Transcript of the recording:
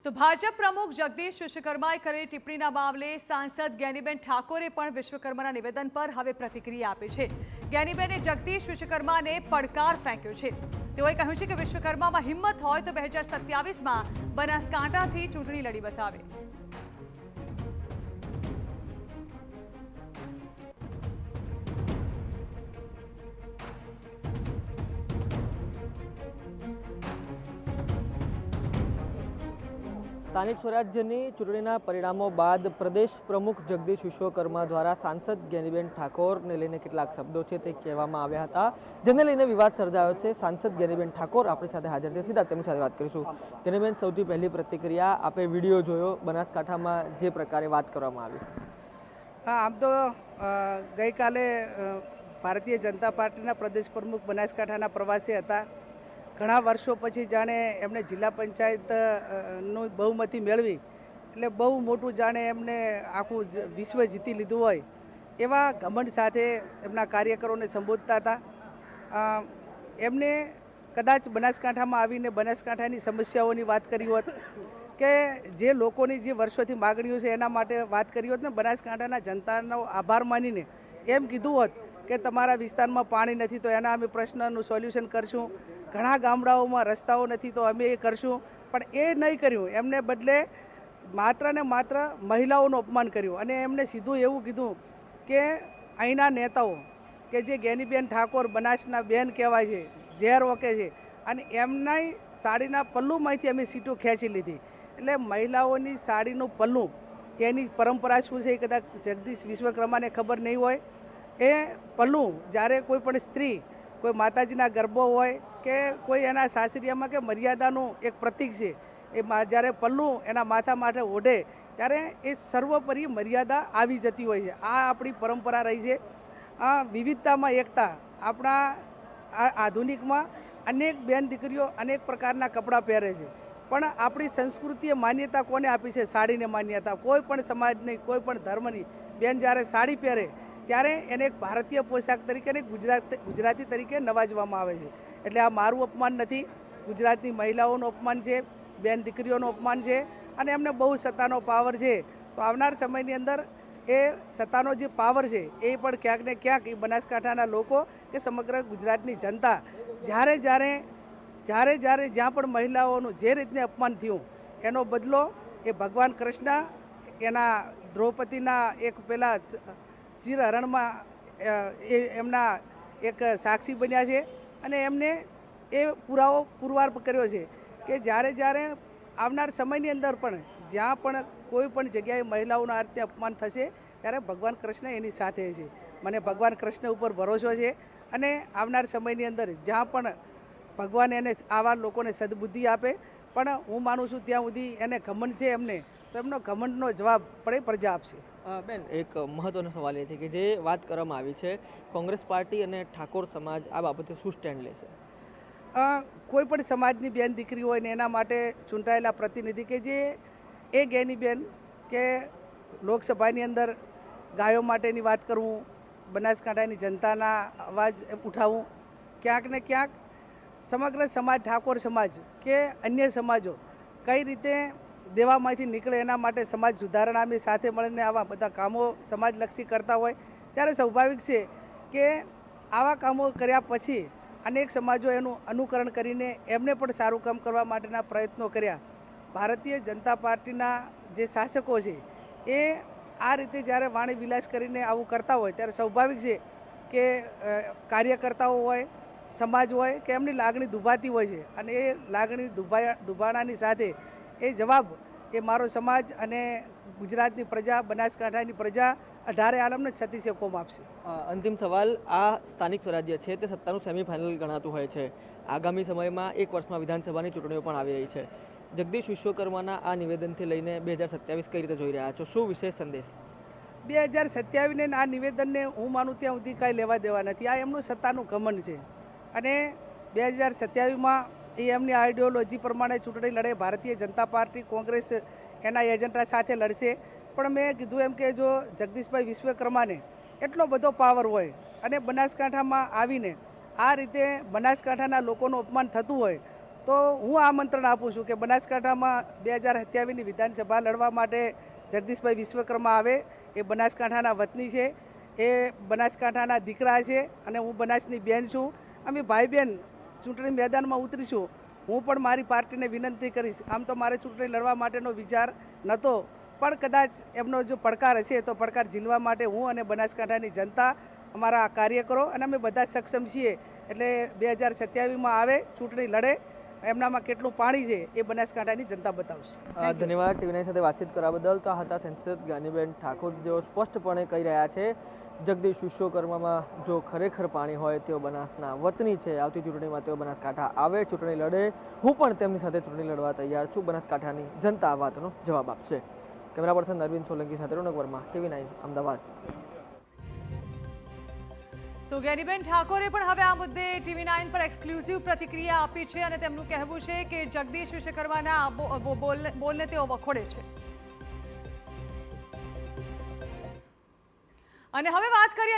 તો ભાજપ પ્રમુખ જગદીશ વિશ્વકર્માએ કરેલી ટિપ્પણીના મામલે સાંસદ જ્ઞાનીબેન ઠાકોરે પણ વિશ્વકર્માના નિવેદન પર હવે પ્રતિક્રિયા આપી છે। જ્ઞાનીબેને જગદીશ વિશ્વકર્માને પડકાર ફેંક્યો છે। તેઓએ કહ્યું છે કે વિશ્વકર્મામાં હિંમત હોય તો 2027માં બનાસકાંઠાથી ચૂંટણી લડી બતાવે। સ્થાનિક સ્વરાજ્યની ચૂંટણીના પરિણામો બાદ પ્રદેશ પ્રમુખ જગદીશ વિશ્વકર્મા દ્વારા સાંસદ જ્ઞાનીબેન ઠાકોરને લઈને કેટલાક શબ્દો છે તે કહેવામાં આવ્યા હતા, જેને લઈને વિવાદ સર્જાયો છે। સાંસદ જ્ઞાનીબેન ઠાકોર આપણી સાથે હાજર છે, સીધા તેમની સાથે વાત કરીશું। જ્ઞાનીબેન, સૌથી પહેલી પ્રતિક્રિયા, આપે વિડીયો જોયો, બનાસકાંઠામાં જે પ્રકારે વાત કરવામાં આવી। હા, આમ તો ગઈકાલે ભારતીય જનતા પાર્ટીના પ્રદેશ પ્રમુખ બનાસકાંઠાના પ્રવાસે હતા। ઘણા વર્ષો પછી જાણે એમણે જિલ્લા પંચાયતનું બહુમતી મેળવી એટલે બહુ મોટું જાણે એમને આખું વિશ્વ જીતી લીધું હોય એવા ઘમંડ સાથે એમના કાર્યકરોને સંબોધતા હતા। એમને કદાચ બનાસકાંઠામાં આવીને બનાસકાંઠાની સમસ્યાઓની વાત કરી હોત કે જે લોકોની જે વર્ષોથી માગણીઓ છે એના માટે વાત કરી હોત ને બનાસકાંઠાના જનતાનો આભાર માનીને એમ કીધું હોત કે તમારા વિસ્તારમાં પાણી નથી તો એના અમે પ્રશ્નનું સોલ્યુશન કરશું, ઘણા ગામડાઓમાં રસ્તાઓ નથી તો અમે એ કરશું, પણ એ નહીં કર્યું। એમને બદલે માત્ર ને માત્ર મહિલાઓનું અપમાન કર્યું અને એમને સીધું એવું કીધું કે અહીંના નેતાઓ કે જે જ્ઞાનીબેન ઠાકોર બનાસના બેન કહેવાય છે, ઝેર ઓકે છે, અને એમના સાડીના પલ્લુમાંથી અમે સીટો ખેંચી લીધી। એટલે મહિલાઓની સાડીનું પલ્લું એની પરંપરા શું છે એ કદાચ જગદીશ વિશ્વકર્માને ખબર નહીં હોય। એ પલ્લું જ્યારે કોઈ પણ સ્ત્રી કોઈ માતાજીના ગરબો હોય કે કોઈ એના સાસરિયામાં કે મર્યાદાનું એક પ્રતીક છે, એ જ્યારે પલ્લું એના માથા માટે ઓઢે ત્યારે એ સર્વોપરી મર્યાદા આવી જતી હોય છે। આ આપણી પરંપરા રહી છે। આ વિવિધતામાં એકતા। આપણા આધુનિકમાં અનેક બેન દીકરીઓ અનેક પ્રકારના કપડાં પહેરે છે, પણ આપણી સંસ્કૃતિએ માન્યતા કોને આપી છે? સાડીને માન્યતા। કોઈ પણ સમાજની, કોઈ પણ ધર્મની બેન જ્યારે સાડી પહેરે ત્યારે એને એક ભારતીય પોશાક તરીકે અને ગુજરાતી તરીકે નવાજવામાં આવે છે। એટલે આ મારું અપમાન નથી, ગુજરાતની મહિલાઓનું અપમાન છે, બેન દીકરીઓનું અપમાન છે, અને એમને બહુ સત્તાનો પાવર છે। તો આવનાર સમયની અંદર એ સત્તાનો જે પાવર છે એ પણ ક્યાંક ને ક્યાંક એ બનાસકાંઠાના લોકો કે સમગ્ર ગુજરાતની જનતા જ્યારે જ્યાં પણ મહિલાઓનું જે રીતને અપમાન થયું એનો બદલો એ ભગવાન કૃષ્ણ એના દ્રૌપદીના એક પેલા ચીરહરણમાં એમના એક સાક્ષી બન્યા છે અને એમને એ પુરાવો પુરવાર કર્યો છે કે જ્યારે આવનાર સમયની અંદર પણ જ્યાં પણ કોઈ પણ જગ્યાએ મહિલાઓના રીતે અપમાન થશે ત્યારે ભગવાન કૃષ્ણ એની સાથે છે। મને ભગવાન કૃષ્ણ ઉપર ભરોસો છે અને આવનાર સમયની અંદર જ્યાં પણ ભગવાન એને આવા લોકોને સદબુદ્ધિ આપે, પણ હું માનું છું ત્યાં સુધી એને ઘમંડ છે એમને, તો એમનો ઘમંડનો જવાબ પણ પ્રજા આપશે। બેન, એક મહત્વનો સવાલ એ છે કે જે વાત કરવામાં આવી છે, કોંગ્રેસ પાર્ટી અને ઠાકોર સમાજ આ બાબતે શું સ્ટેન્ડ લેશે? કોઈ પણ સમાજની બેન દીકરી હોય ને એના માટે ચૂંટાયેલા પ્રતિનિધિ કે જે એ જ્ઞાનીબેન કે લોકસભાની અંદર ગાયો માટેની વાત કરવું, બનાસકાંઠાની જનતાના અવાજ ઉઠાવવું, ક્યાંક ને ક્યાંક સમગ્ર સમાજ, ઠાકોર સમાજ કે અન્ય સમાજો કઈ રીતે દેવામાંથી નીકળે એના માટે સમાજ સુધારણા અમે સાથે મળીને આવા બધા કામો સમાજલક્ષી કરતા હોય ત્યારે સ્વાભાવિક છે કે આવા કામો કર્યા પછી અનેક સમાજો એનું અનુકરણ કરીને એમને પણ સારું કામ કરવા માટેના પ્રયત્નો કર્યા। ભારતીય જનતા પાર્ટીના જે શાસકો છે એ આ રીતે જ્યારે વાણી વિલાસ કરીને આવું કરતા હોય ત્યારે સ્વાભાવિક છે કે કાર્યકર્તાઓ હોય, સમાજ હોય કે એમની લાગણી દુભાતી હોય છે, અને એ લાગણી દુભાણાની સાથે એ જવાબ એ મારો સમાજ અને ગુજરાતની પ્રજા, બનાસકાંઠાની પ્રજા 18 આલમને 36 કોમ આપશે। અંતિમ સવાલ, આ સ્થાનિક સ્વરાજ્ય છે તે સત્તાનું સેમીફાઇનલ ગણાતું હોય છે। આગામી સમયમાં એક વર્ષમાં વિધાનસભાની ચૂંટણીઓ પણ આવી રહી છે। જગદીશ વિશ્વકર્માના આ નિવેદનથી લઈને 2027 કઈ રીતે જોઈ રહ્યા છો? શું વિશેષ સંદેશ? 2027 આ નિવેદનને હું માનું ત્યાં સુધી કાંઈ લેવા દેવા નથી। આ એમનું સત્તાનું ઘમંડ છે અને 2027માં એ એમની આઈડિયોલોજી પ્રમાણે ચૂંટણી લડે। ભારતીય જનતા પાર્ટી, કોંગ્રેસ એના એજન્ડા સાથે લડશે, પણ મેં કીધું એમ કે જો જગદીશભાઈ વિશ્વકર્માને એટલો બધો પાવર હોય અને બનાસકાંઠામાં આવીને આ રીતે બનાસકાંઠાના લોકોનું અપમાન થતું હોય તો હું આમંત્રણ આપું છું કે બનાસકાંઠામાં 2027ની વિધાનસભા લડવા માટે જગદીશભાઈ વિશ્વકર્મા આવે. એ બનાસકાંઠાના વતની છે, એ બનાસકાંઠાના દીકરા છે અને હું બનાસની બેન છું. અમે ભાઈ બહેન ચૂંટણી મેદાનમાં ઉતરીશું. હું પણ મારી પાર્ટીને વિનંતી કરીશ. આમ તો મારે ચૂંટણી લડવા માટેનો વિચાર નહોતો, પણ કદાચ એમનો જો પડકાર હશે તો પડકાર ઝીલવા માટે હું અને બનાસકાંઠાની જનતા, અમારા કાર્યકરો અને અમે બધા સક્ષમ છીએ. એટલે 2027માં આવે, ચૂંટણી લડે, એમનામાં કેટલું પાણી છે એ બનાસકાંઠાની જનતા બતાવશે. ધન્યવાદ ટીવી9 સાથે વાતચીત કરવા બદલ. તો આ હતા સાંસદ જ્ઞાનીબેન ઠાકોર, જેઓ સ્પષ્ટપણે કહી રહ્યા છે જગદીશ વિશ્વકર્મામાં જો ખરેખર પાણી હોય તેઓ બનાસના વતની છે. આવતી ચૂંટણીમાં તેઓ બનાસકાંઠા આવે, ચૂંટણી લડે. હું પણ તેમની સાથે ચૂંટણી લડવા તૈયાર છું. બનાસકાંઠાની જનતા આ વાતનો જવાબ આપશે. કેમેરા પર્સન અરવિંદ સોલંકી સાથે રોનક વર્મા, ટીવી9 અમદાવાદ. તો જ્ઞાનીબેન ઠાકોરે પણ હવે આ મુદ્દે ટીવી9 પર એક્સક્લુઝિવ પ્રતિક્રિયા આપી છે અને તેમનું કહેવું છે કે જગદીશ વિશ્વકર્માના બોલને તેઓ વખોડે છે. અને હવે વાત કરીએ